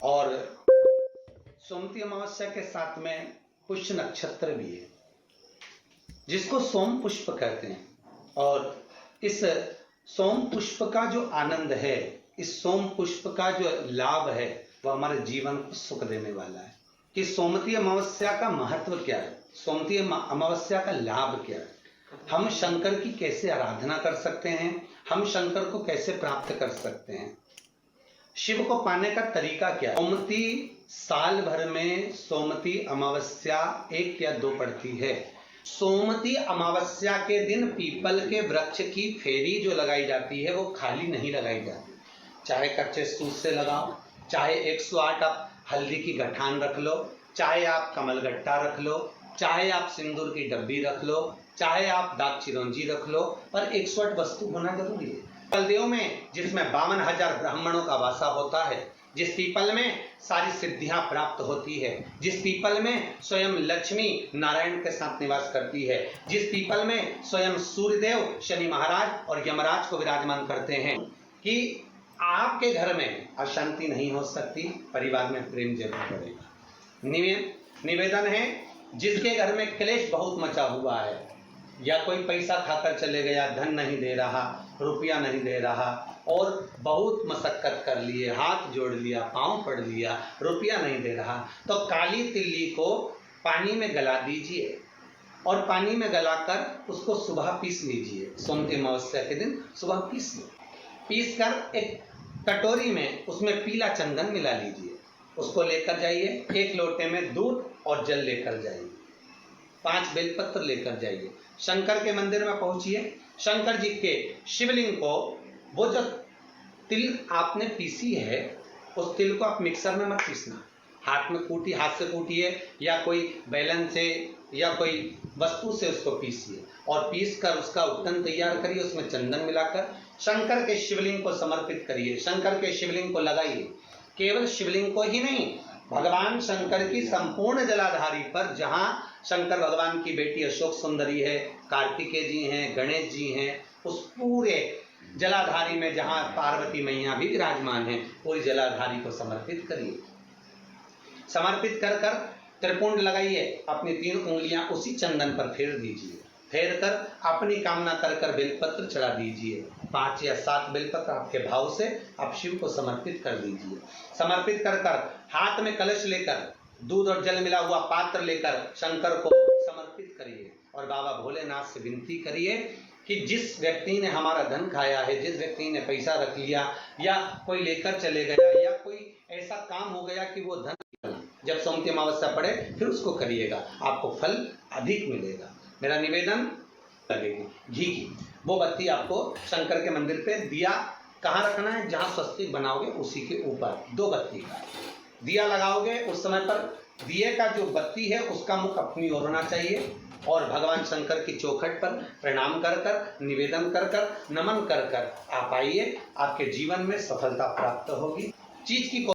और सोमवती अमावस्या के साथ में पुष्य नक्षत्र भी है, जिसको सोम पुष्प कहते हैं। और इस सोम पुष्प का जो आनंद है, इस सोम पुष्प का जो लाभ है, वह हमारे जीवन को सुख देने वाला है। कि सोमवती अमावस्या का महत्व क्या है, सोमवती अमावस्या का लाभ क्या है, हम शंकर की कैसे आराधना कर सकते हैं, हम शंकर को कैसे प्राप्त कर सकते हैं, शिव को पाने का तरीका क्या है। सोमवती साल भर में सोमवती अमावस्या 1 या 2 पड़ती है। सोमवती अमावस्या के दिन पीपल के वृक्ष की फेरी जो लगाई जाती है, वो खाली नहीं लगाई जाती। चाहे कच्चे सूत से लगाओ, चाहे 108 आप हल्दी की गठान रख लो, चाहे आप कमलगट्टा रख लो, चाहे आप सिंदूर की डब्बी रख लो, चाहे आप दाग चिरौंजी रख लो, पर 108 वस्तु होना जरूरी है। पीपल में जिसमें 52,000 ब्राह्मणों का वासा होता है, जिस पीपल में सारी सिद्धियां प्राप्त होती है, जिस पीपल में स्वयं लक्ष्मी नारायण के साथ निवास करती है, जिस पीपल में स्वयं सूर्यदेव शनि महाराज और यमराज को विराजमान करते हैं, कि आपके घर में अशांति नहीं हो सकती, परिवार में प्रेम जरूर बढ़ेगा। निवेदन है, जिसके घर में क्लेश बहुत मचा हुआ है, या कोई पैसा खाकर चले गया, धन नहीं दे रहा, रुपया नहीं दे रहा, और बहुत मशक्कत कर लिए, हाथ जोड़ लिया, पांव पड़ लिया, रुपया नहीं दे रहा, तो काली तिल्ली को पानी में गला दीजिए और पानी में गलाकर उसको सुबह पीस लीजिए। सोमवती अमावस्या के दिन सुबह पीस लो, पीस कर एक कटोरी में उसमें पीला चंदन मिला लीजिए, उसको लेकर जाइए, 1 लोटे में दूध और जल लेकर जाइए, 5 बेलपत्र लेकर जाइए, शंकर के मंदिर में पहुंचिए, शंकर जी के शिवलिंग को, वो जो तिल आपने पीसी है, उस तिल को आप मिक्सर में मत पीसना, हाथ से कूटिए, या कोई बैलन से या कोई वस्तु से उसको पीसिए, और पीस कर उसका उत्तन तैयार करिए, उसमें चंदन मिलाकर शंकर के शिवलिंग को समर्पित करिए, शंकर के शिवलिंग को लगाइए। केवल शिवलिंग को ही नहीं, भगवान शंकर की संपूर्ण जलाधारी पर, जहां शंकर भगवान की बेटी अशोक सुंदरी है, कार्तिकेय जी हैं, गणेश जी हैं, उस पूरे जलाधारी में जहां पार्वती मैया भी विराजमान है, पूरी जलाधारी को समर्पित करिए। समर्पित कर कर त्रिपुंड लगाइए, अपनी 3 उंगलियां उसी चंदन पर फेर दीजिए, फेर कर अपनी कामना कर कर बेलपत्र चढ़ा दीजिए, 5 या 7 बेलपत्र आपके भाव से आप शिव को समर्पित कर दीजिए। समर्पित कर कर हाथ में कलश लेकर, दूध और जल मिला हुआ पात्र लेकर शंकर को समर्पित करिए, और बाबा भोलेनाथ से विनती करिए कि जिस व्यक्ति ने हमारा धन खाया है, जिस व्यक्ति ने पैसा रख लिया, या कोई लेकर चले गया, या कोई ऐसा काम हो गया कि वो धन, जब सोमवती अमावस्या पड़े फिर उसको करिएगा, आपको फल अधिक मिलेगा। मेरा निवेदन, लगेगी घी की वो बत्ती आपको शंकर के मंदिर पे, दिया कहाँ रखना है, जहां स्वस्तिक बनाओगे उसी के ऊपर 2 बत्ती का दिया लगाओगे। उस समय पर दिए का जो बत्ती है उसका मुख अपनी ओर होना चाहिए, और भगवान शंकर की चौखट पर प्रणाम कर कर, निवेदन कर कर, नमन कर कर आप आइए, आपके जीवन में सफलता प्राप्त होगी। चीज की